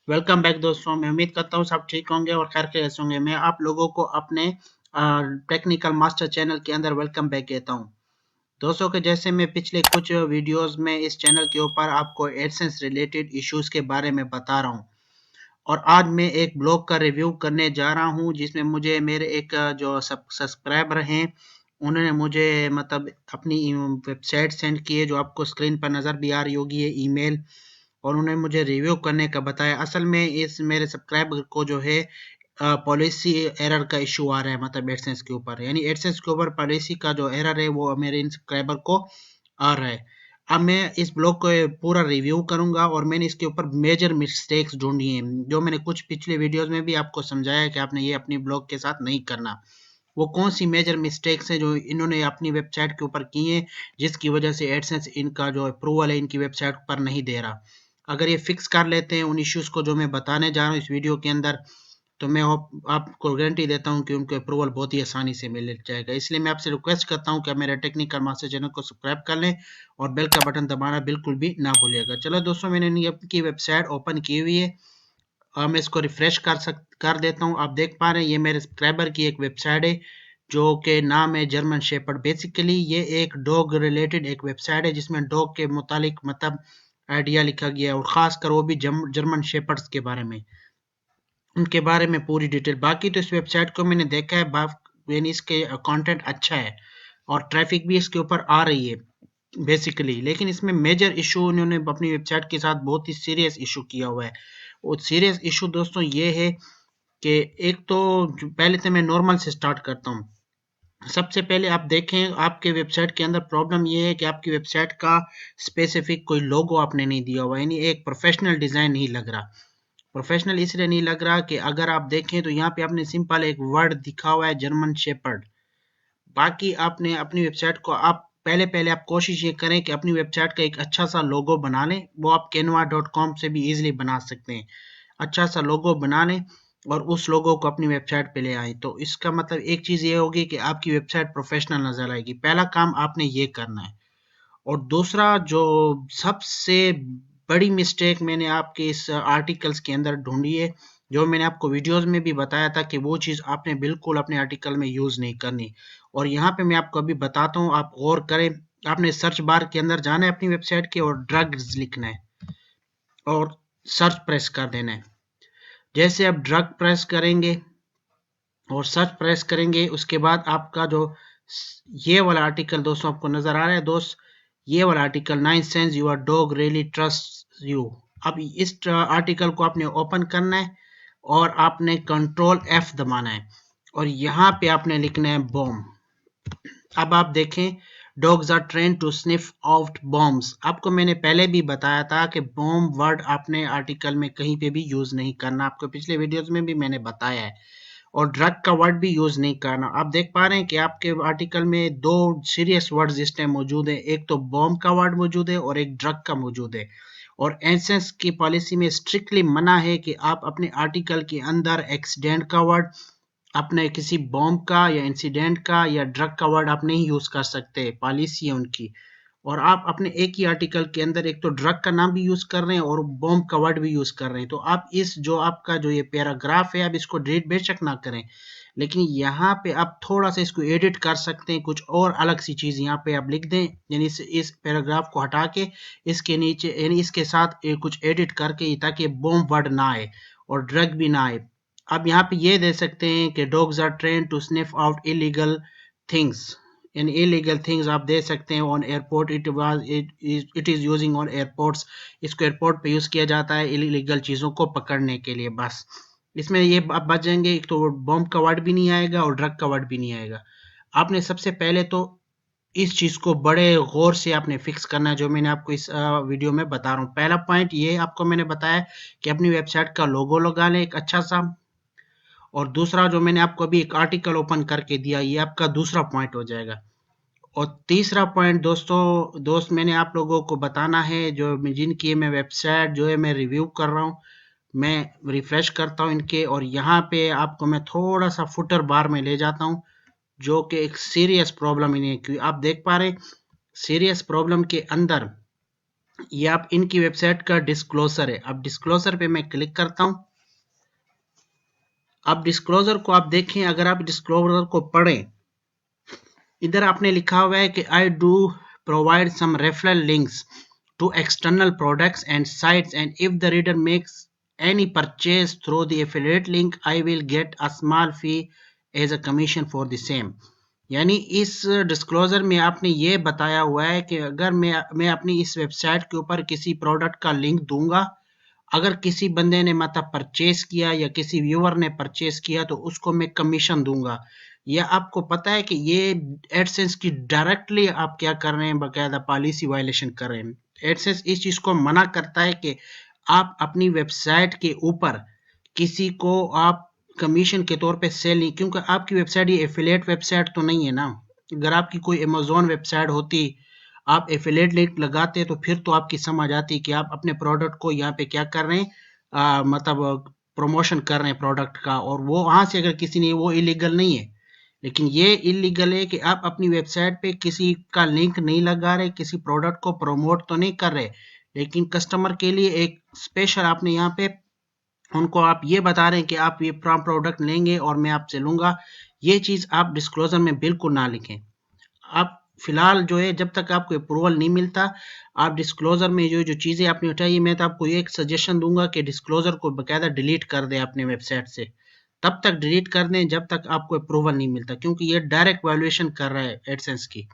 Welcome back दोस्तों। मैं उम्मीद करता हूँ सब ठीक होंगे और खैर खैरियत से होंगे। मैं आप लोगों को अपने टेक्निकल मास्टर चैनल के अंदर वेलकम बैक कहता हूँ। दोस्तों के जैसे मैं पिछले कुछ वीडियोस में इस चैनल के ऊपर आपको एडसेंस रिलेटेड इश्यूज के बारे में बता रहा हूँ और आज मैं एक ब्लॉग का रिव्यू करने जा रहा हूँ जिसमें मुझे मेरे एक जो सब्सक्राइबर हैं उन्होंने मुझे मतलब अपनी वेबसाइट सेंड की है, जो आपको स्क्रीन पर नज़र भी आ रही होगी ये ईमेल, और उन्होंने मुझे रिव्यू करने का बताया। असल में इस मेरे सब्सक्राइबर को जो है पॉलिसी एरर का इशू आ रहा है, मतलब एडसेंस के ऊपर, यानी एडसेंस के ऊपर पॉलिसी का जो एरर है वो मेरे इन सब्सक्राइबर को आ रहा है। अब मैं इस ब्लॉग को पूरा रिव्यू करूंगा और मैंने इसके ऊपर मेजर मिस्टेक्स ढूंढी हैं, जो मैंने कुछ पिछले वीडियोस में भी आपको समझाया है कि आपने ये अपनी ब्लॉग के साथ नहीं करना। वो कौन सी मेजर मिस्टेक्स हैं जो इन्होंने अपनी वेबसाइट के ऊपर की हैं, जिसकी वजह से एडसेंस इनका जो अप्रूवल है इनकी वेबसाइट पर नहीं दे रहा। अगर ये फिक्स कर लेते हैं उन इश्यूज को जो मैं बताने जा रहा हूँ इस वीडियो के अंदर, तो मैं आपको गारंटी देता हूँ कि उनके अप्रूवल बहुत ही आसानी से मिल जाएगा। इसलिए मैं आपसे रिक्वेस्ट करता हूँ कि आप मेरे टेक्निकल मास्टर चैनल को सब्सक्राइब कर लें और बेल का बटन दबाना बिल्कुल भी ना भूलिएगा। चलो दोस्तों, मैंने इनकी वेबसाइट ओपन की हुई है और मैं इसको रिफ्रेश कर देता हूँ। आप देख पा रहे हैं ये मेरे सब्सक्राइबर की एक वेबसाइट है जो कि नाम है जर्मन शेपर्ड। बेसिकली ये एक डॉग रिलेटेड एक वेबसाइट है जिसमें डॉग के मुतालिक मतलब आइडिया लिखा गया है, और खासकर वो भी जर्मन शेपर्ड्स के बारे में, उनके बारे में पूरी डिटेल। बाकी तो इस वेबसाइट को मैंने देखा है, यानी इसके कंटेंट अच्छा है और ट्रैफिक भी इसके ऊपर आ रही है बेसिकली, लेकिन इसमें मेजर इशू उन्होंने अपनी वेबसाइट के साथ बहुत ही सीरियस इशू किया हुआ है। और सीरियस इशू दोस्तों ये है कि एक तो पहले तो मैं नॉर्मल से स्टार्ट करता हूँ। सबसे पहले आप देखें आपके वेबसाइट के अंदर प्रॉब्लम ये है कि आपकी वेबसाइट का स्पेसिफिक कोई लोगो आपने नहीं दिया हुआ, यानी एक प्रोफेशनल डिजाइन नहीं लग रहा। प्रोफेशनल इसलिए नहीं लग रहा कि अगर आप देखें तो यहाँ पे आपने सिंपल एक वर्ड दिखा हुआ है जर्मन शेपर्ड। बाकी आपने अपनी वेबसाइट को आप पहले पहले आप कोशिश ये करें कि अपनी वेबसाइट का एक अच्छा सा लोगो बना लें। वो आप canva.com से भी इजीली बना सकते हैं। अच्छा सा लोगो बना लें और उस लोगो को अपनी वेबसाइट पे ले आए, तो इसका मतलब एक चीज़ ये होगी कि आपकी वेबसाइट प्रोफेशनल नज़र आएगी। पहला काम आपने ये करना है। और दूसरा जो सबसे बड़ी मिस्टेक मैंने आपके इस आर्टिकल्स के अंदर ढूंढी है, जो मैंने आपको वीडियोस में भी बताया था कि वो चीज़ आपने बिल्कुल अपने आर्टिकल में यूज़ नहीं करनी, और यहाँ पे मैं आपको अभी बताता हूँ, आप गौर करें। आपने सर्च बार के अंदर जाना है अपनी वेबसाइट के और ड्रग्स लिखना है और सर्च प्रेस कर देना है। जैसे आप ड्रग प्रेस करेंगे और सर्च प्रेस करेंगे, उसके बाद आपका जो ये वाला आर्टिकल दोस्तों आपको नजर आ रहा है दोस्त, ये वाला article 9 sense your dog really trust you. अब इस आर्टिकल को आपने ओपन करना है और आपने कंट्रोल F दबाना है और यहाँ पे आपने लिखना है बॉम्ब। अब आप देखें, dogs are train to sniff out bombs. आपको मैंने पहले भी बताया था कि बॉम्ब वर्ड आपने आर्टिकल में कहीं पे भी यूज नहीं करना, आपको पिछले वीडियोस में भी मैंने बताया है। और ड्रग का वर्ड भी यूज नहीं करना। आप देख पा रहे हैं कि आपके आर्टिकल में दो सीरियस वर्ड्स इस टाइम मौजूद है, एक तो बॉम्ब का वर्ड मौजूद है और एक ड्रग का मौजूद है। और एसेंस की पॉलिसी में स्ट्रिक्टली मना है कि आप अपने आर्टिकल के अंदर एक्सीडेंट का वर्ड, अपने किसी बॉम्ब का या इंसिडेंट का या ड्रग का वर्ड आप नहीं यूज कर सकते, पॉलिसी है उनकी। और आप अपने एक ही आर्टिकल के अंदर एक तो ड्रग का नाम भी यूज कर रहे हैं और बॉम्ब का वर्ड भी यूज कर रहे हैं, तो आप इस जो आपका जो ये पैराग्राफ है आप इसको डिलीट बेशक ना करें, लेकिन यहाँ पे आप थोड़ा सा इसको एडिट कर सकते हैं, कुछ और अलग सी चीज यहाँ पे आप लिख दें, यानी इस पैराग्राफ को हटा के इसके नीचे यानी इसके साथ कुछ एडिट करके, ताकि बॉम्ब वर्ड ना आए और ड्रग भी ना आए। अब यहाँ पे ये दे सकते हैं कि dogs are train to sniff out illegal things, इन इलीगल थिंग्स आप दे सकते हैं on airport, it is using on airports. इसको एयरपोर्ट पे यूज किया जाता है इलीगल चीजों को पकड़ने के लिए। बस इसमें ये आप बच जाएंगे, एक तो बॉम्ब का वर्ड भी नहीं आएगा और ड्रग का वर्ड भी नहीं आएगा। आपने सबसे पहले तो इस चीज को बड़े गौर से आपने फिक्स करना है, जो मैंने आपको इस वीडियो में बता रहा हूँ। पहला पॉइंट ये आपको मैंने बताया कि अपनी वेबसाइट का लोगो लगा लें एक अच्छा सा, और दूसरा जो मैंने आपको अभी एक आर्टिकल ओपन करके दिया, ये आपका दूसरा पॉइंट हो जाएगा। और तीसरा पॉइंट दोस्त मैंने आप लोगों को बताना है, जो जिनकी मैं वेबसाइट जो है मैं रिव्यू कर रहा हूँ, मैं रिफ्रेश करता हूँ इनके, और यहाँ पे आपको मैं थोड़ा सा फुटर बार में ले जाता हूँ, जो कि एक सीरियस प्रॉब्लम इन्हें, क्योंकि आप देख पा रहे सीरियस प्रॉब्लम के अंदर ये आप इनकी वेबसाइट का डिस्क्लोजर है। अब डिस्क्लोजर पे मैं क्लिक करता हूँ। अब डिस्क्लोजर को आप देखें, अगर आप डिस्क्लोजर को पढ़ें, इधर आपने लिखा हुआ है कि I do provide some referral links to external products and sites and if the reader makes any purchase through the affiliate link I will get a small fee as a commission for the same। यानी इस disclosure में आपने ये बताया हुआ है कि अगर मैं अपनी इस वेबसाइट के ऊपर किसी प्रोडक्ट का लिंक दूंगा, अगर किसी बंदे ने मतलब परचेस किया या किसी व्यूअर ने परचेस किया तो उसको मैं कमीशन दूंगा। ये आपको पता है कि ये एडसेंस की डायरेक्टली आप क्या कर रहे हैं, बाकायदा पॉलिसी वायलेशन कर रहे हैं। एडसेंस इस चीज को मना करता है कि आप अपनी वेबसाइट के ऊपर किसी को आप कमीशन के तौर पे सेल नहीं, क्योंकि आपकी वेबसाइट ये एफिलिएट वेबसाइट तो नहीं है ना। अगर आपकी कोई अमेजोन वेबसाइट होती, आप एफिलिएट लिंक लगाते तो फिर तो आपकी समझ आती कि आप अपने प्रोडक्ट को यहाँ पे क्या कर रहे हैं, मतलब प्रमोशन कर रहे हैं प्रोडक्ट का, और वो वहां से अगर किसी ने, वो इलीगल नहीं है। लेकिन ये इलीगल है कि आप अपनी वेबसाइट पे किसी का लिंक नहीं लगा रहे, किसी प्रोडक्ट को प्रमोट तो नहीं कर रहे, लेकिन कस्टमर के लिए एक स्पेशल आपने यहाँ पे उनको आप ये बता रहे हैं कि आप ये प्रोडक्ट लेंगे और मैं आपसे लूंगा। ये चीज आप डिस्क्लोजर में बिल्कुल ना लिखें। आप फिलहाल जो है, जब तक आपको अप्रूवल नहीं मिलता, आप डिस्क्लोजर में जो जो चीजें आपने उठाई, मैं तो आपको ये एक सजेशन दूंगा कि डिस्क्लोजर को बकायदा डिलीट कर दें अपने वेबसाइट से। तब तक डिलीट कर दें जब तक आपको अप्रूवल नहीं मिलता, क्योंकि ये डायरेक्ट वायलेशन कर रहा है एडसेंस की।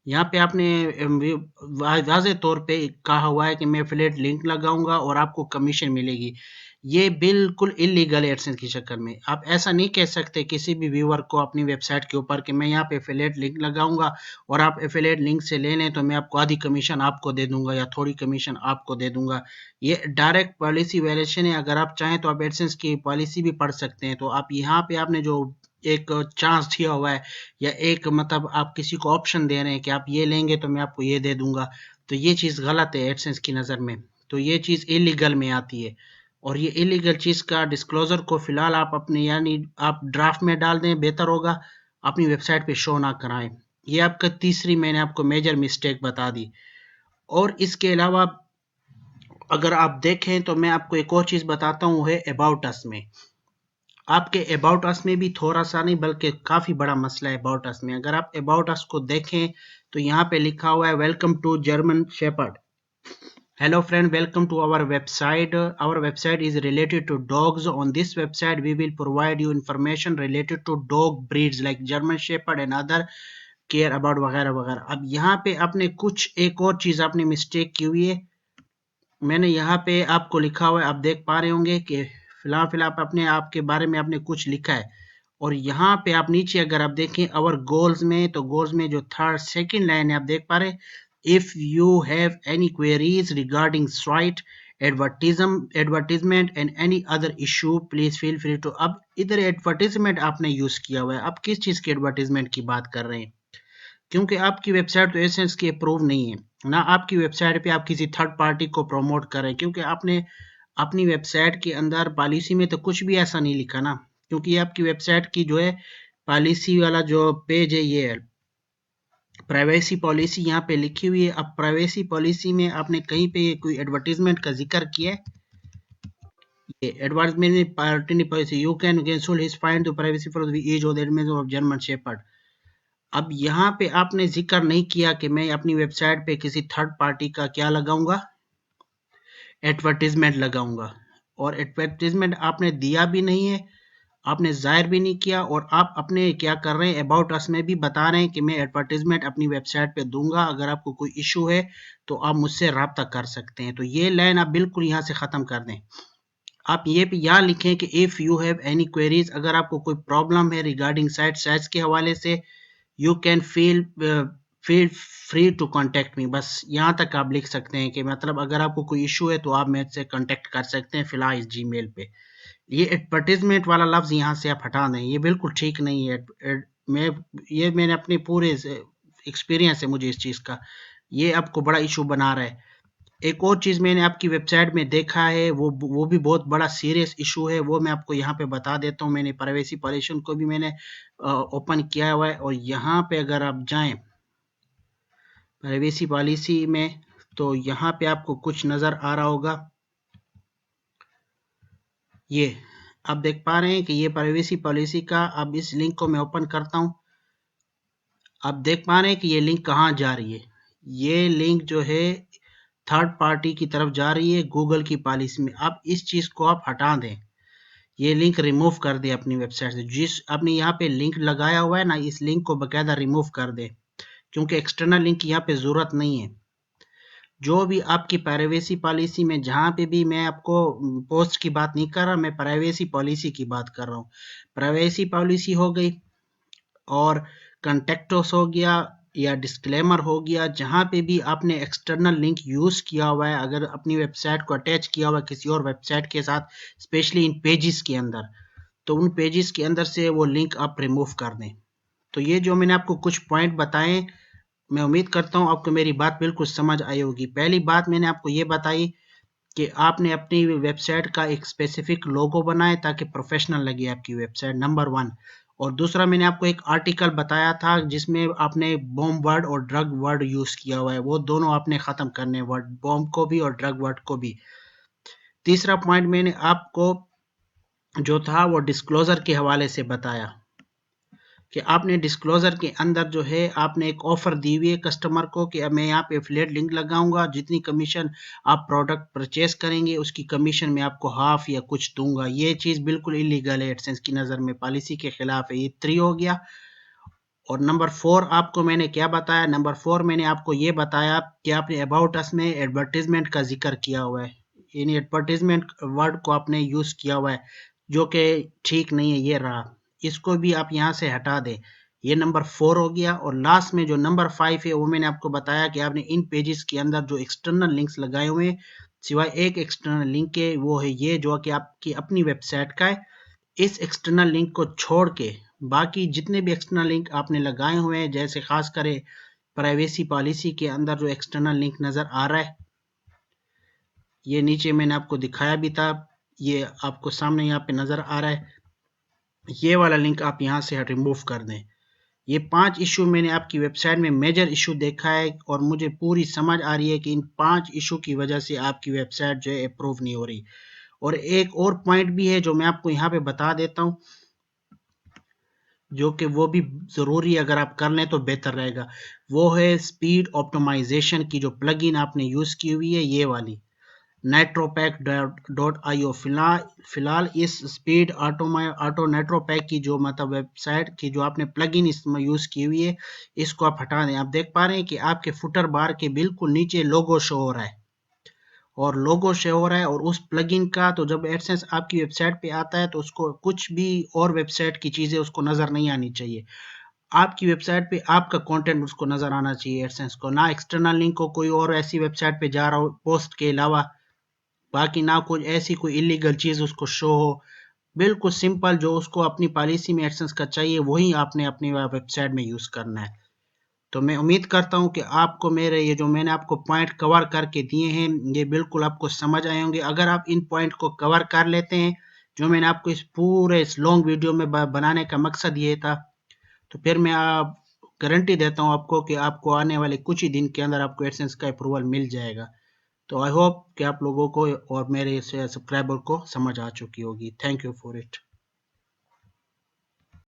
यहाँ पे आपने वाज़ेह तौर पे कहा हुआ है कि मैं एफिलिएट लिंक लगाऊंगा और आपको कमीशन मिलेगी। ये बिल्कुल इलीगल है एडसेंस के चक्कर में। आप ऐसा नहीं कह सकते किसी भी व्यूअर को अपनी वेबसाइट के ऊपर कि मैं यहाँ पे एफिलिएट लिंक लगाऊंगा और आप एफिलिएट लिंक से ले लें तो मैं आपको आधी कमीशन आपको दे दूंगा या थोड़ी कमीशन आपको दे दूंगा। ये डायरेक्ट पॉलिसी वायलेशन है। अगर आप चाहें तो आप एडसेंस की पॉलिसी भी पढ़ सकते हैं। तो आप यहाँ पे आपने जो एक चांस दिया हुआ है, या एक मतलब आप किसी को ऑप्शन दे रहे हैं कि आप ये लेंगे तो मैं आपको ये दे दूंगा, तो ये चीज़ गलत है एडसेंस की नज़र में। तो ये चीज़ इलीगल में आती है, और ये इलीगल चीज़ का डिस्क्लोजर को फिलहाल आप अपने, यानी आप ड्राफ्ट में डाल दें, बेहतर होगा। अपनी वेबसाइट पे शो ना कराएं। ये आपका तीसरी मैंने आपको मेजर मिस्टेक बता दी। और इसके अलावा अगर आप देखें तो मैं आपको एक और चीज़ बताता हूँ, है अबाउट अस में। आपके अबाउट अस में भी थोड़ा सा नहीं बल्कि काफ़ी बड़ा मसला है अबाउट अस में। अगर आप अबाउट अस को देखें तो यहाँ पे लिखा हुआ है welcome to German shepherd. Hello friend, welcome to our website. Our website is related to dogs. On this website, we will provide you information related to dog breeds like German Shepherd and other care about वगैरह वगैरह। अब यहाँ पे आपने कुछ एक और चीज़ आपने मिस्टेक की हुई है। मैंने यहाँ पे आपको लिखा हुआ है, आप देख पा रहे होंगे कि फिलहाल अपने आप के बारे में आपने कुछ लिखा है, और यहाँ पे आप नीचे अगर आप देखें अवर गोल्स में, तो गोल्स में जो थर्ड सेकंड लाइन है आप देख पा रहे हैं, if you have any queries regarding site advertisement and any other issue please feel free to. अब इधर एडवर्टीजमेंट आपने यूज किया हुआ है। आप किस चीज के एडवर्टीजमेंट की बात कर रहे हैं? क्योंकि आपकी वेबसाइट तो एसेंस की अप्रूव नहीं है ना। आपकी वेबसाइट पे आप किसी थर्ड पार्टी को प्रमोट करें, क्योंकि आपने अपनी वेबसाइट के अंदर पॉलिसी में तो कुछ भी ऐसा नहीं लिखा ना। क्योंकि ये आपकी वेबसाइट की जो है पॉलिसी वाला जो पेज है, ये है प्राइवेसी पॉलिसी यहाँ पे लिखी हुई है। अब प्राइवेसी पॉलिसी में आपने कहीं पे कोई एडवर्टीजमेंट का जिक्र किया है? ये advertisement party policy, you can cancel his fine to privacy for the age of German shepherd. अब यहाँ पे आपने जिक्र नहीं किया कि मैं अपनी वेबसाइट पे किसी थर्ड पार्टी का क्या लगाऊंगा, एडवर्टीजमेंट लगाऊंगा। और एडवर्टीजमेंट आपने दिया भी नहीं है, आपने जाहिर भी नहीं किया, और आप अपने क्या कर रहे हैं, अबाउट अस में भी बता रहे हैं कि मैं एडवर्टीजमेंट अपनी वेबसाइट पे दूंगा, अगर आपको कोई इशू है तो आप मुझसे रब्ता कर सकते हैं। तो ये लाइन आप बिल्कुल यहाँ से ख़त्म कर दें। आप ये भी यहाँ लिखें कि if you have any queries, अगर आपको कोई प्रॉब्लम है रिगार्डिंग साइट साइज के हवाले से, you can feel free to contact me. बस यहाँ तक आप लिख सकते हैं कि मतलब अगर आपको कोई इशू है तो आप मुझसे कॉन्टेक्ट कर सकते हैं फिलहाल इस जीमेल पे। ये एडवर्टीजमेंट वाला लफ्ज़ यहाँ से आप हटा दें, ये बिल्कुल ठीक नहीं है। मैं ये मैंने अपने पूरे एक्सपीरियंस है मुझे इस चीज़ का, ये आपको बड़ा इशू बना रहा है। एक और चीज़ मैंने आपकी वेबसाइट में देखा है, वो भी बहुत बड़ा सीरियस इशू है, वो मैं आपको यहाँ पे बता देता हूँ। मैंने प्राइवेसी पॉलिसी को भी मैंने ओपन किया हुआ है, और यहाँ पे अगर आप जाएं प्राइवेसी पॉलिसी में, तो यहाँ पे आपको कुछ नज़र आ रहा होगा, ये आप देख पा रहे हैं कि ये प्राइवेसी पॉलिसी का। अब इस लिंक को मैं ओपन करता हूँ। आप देख पा रहे हैं कि ये लिंक कहाँ जा रही है। ये लिंक जो है थर्ड पार्टी की तरफ जा रही है, गूगल की पॉलिसी में। अब इस चीज़ को आप हटा दें, ये लिंक रिमूव कर दे अपनी वेबसाइट से। जिस आपने यहाँ पे लिंक लगाया हुआ है ना, इस लिंक को बकायदा रिमूव कर दे, क्योंकि एक्सटर्नल लिंक की यहाँ पे ज़रूरत नहीं है। जो भी आपकी प्राइवेसी पॉलिसी में, जहाँ पे भी मैं आपको पोस्ट की बात नहीं कर रहा, मैं प्राइवेसी पॉलिसी की बात कर रहा हूँ। प्राइवेसी पॉलिसी हो गई और कंटेक्टोस हो गया या डिस्क्लेमर हो गया। जहाँ पे भी आपने एक्सटर्नल लिंक यूज़ किया हुआ है, अगर अपनी वेबसाइट को अटैच किया हुआ है किसी और वेबसाइट के साथ, स्पेशली इन पेजेस के अंदर, तो उन पेजेस के अंदर से वो लिंक आप रिमूव कर दें। तो ये जो मैंने आपको कुछ पॉइंट बताए, मैं उम्मीद करता हूँ आपको मेरी बात बिल्कुल समझ आई होगी। पहली बात मैंने आपको ये बताई कि आपने अपनी वेबसाइट का एक स्पेसिफिक लोगो बनाए ताकि प्रोफेशनल लगे आपकी वेबसाइट, नंबर 1। और दूसरा, मैंने आपको एक आर्टिकल बताया था जिसमें आपने बॉम्ब वर्ड और ड्रग वर्ड यूज़ किया हुआ है, वो दोनों आपने ख़त्म करने, वर्ड बॉम्ब को भी और ड्रग वर्ड को भी। तीसरा पॉइंट मैंने आपको जो था वो डिस्क्लोज़र के हवाले से बताया कि आपने डिस्क्लोज़र के अंदर जो है आपने एक ऑफ़र दी हुई है कस्टमर को कि अब मैं यहाँ पे एफिलिएट लिंक लगाऊंगा, जितनी कमीशन आप प्रोडक्ट परचेज करेंगे उसकी कमीशन मैं आपको हाफ या कुछ दूंगा। ये चीज़ बिल्कुल इलीगल है, एडसेंस की नज़र में पॉलिसी के खिलाफ है। ये 3 हो गया। और नंबर 4 आपको मैंने क्या बताया, नंबर 4 मैंने आपको ये बताया कि आपने अबाउट अस में एडवर्टीजमेंट का जिक्र किया हुआ है, यानी एडवर्टीजमेंट वर्ड को आपने यूज़ किया हुआ है, जो कि ठीक नहीं है। ये रहा, इसको भी आप यहाँ से हटा दें। ये नंबर 4 हो गया। और लास्ट में जो नंबर 5 है वो मैंने आपको बताया कि आपने इन पेजेस के अंदर जो एक्सटर्नल लिंक्स लगाए हुए हैं, सिवाय एक एक्सटर्नल लिंक के, वो है ये जो कि आपकी अपनी वेबसाइट का है। इस एक्सटर्नल लिंक को छोड़ के बाकी जितने भी एक्सटर्नल लिंक आपने लगाए हुए हैं, जैसे खास करे प्राइवेसी पॉलिसी के अंदर जो एक्सटर्नल लिंक नज़र आ रहा है, ये नीचे मैंने आपको दिखाया भी था, ये आपको सामने यहाँ पे नज़र आ रहा है, ये वाला लिंक आप यहाँ से रिमूव कर दें। ये 5 इशू मैंने आपकी वेबसाइट में मेजर इशू देखा है और मुझे पूरी समझ आ रही है कि इन 5 इशू की वजह से आपकी वेबसाइट जो है अप्रूव नहीं हो रही। और एक और पॉइंट भी है जो मैं आपको यहाँ पे बता देता हूँ, जो कि वो भी ज़रूरी है, अगर आप कर लें तो बेहतर रहेगा। वो है स्पीड ऑप्टिमाइजेशन की जो प्लगइन आपने यूज़ की हुई है, ये वाली नाइट्रोपैक डॉट आईओ। फिलहाल इस स्पीड ऑटो नाइट्रोपैक की जो मतलब वेबसाइट की जो आपने प्लगइन इसमें यूज़ की हुई है, इसको आप हटा दें। आप देख पा रहे हैं कि आपके फुटर बार के बिल्कुल नीचे लोगो शो हो रहा है, और लोगो शो हो रहा है। और उस प्लगइन का तो जब एडसेंस आपकी वेबसाइट पे आता है तो उसको कुछ भी और वेबसाइट की चीज़ें उसको नज़र नहीं आनी चाहिए। आपकी वेबसाइट पे आपका कंटेंट उसको नज़र आना चाहिए एडसेंस को, ना एक्सटर्नल लिंक हो कोई और ऐसी वेबसाइट पे जा रहा हो पोस्ट के अलावा, बाकी ना कुछ ऐसी कोई इलीगल चीज़ उसको शो हो। बिल्कुल सिंपल जो उसको अपनी पॉलिसी में एडसेंस का चाहिए वही आपने अपनी वेबसाइट में यूज़ करना है। तो मैं उम्मीद करता हूँ कि आपको मेरे ये जो मैंने आपको पॉइंट कवर करके दिए हैं, ये बिल्कुल आपको समझ आए होंगे। अगर आप इन पॉइंट को कवर कर लेते हैं, जो मैंने आपको इस पूरे इस लॉन्ग वीडियो में बनाने का मकसद ये था, तो फिर मैं आप गारंटी देता हूँ आपको कि आपको आने वाले कुछ ही दिन के अंदर आपको एडसेंस का अप्रूवल मिल जाएगा। तो आई होप कि आप लोगों को और मेरे सब्सक्राइबर को समझ आ चुकी होगी। Thank you for it.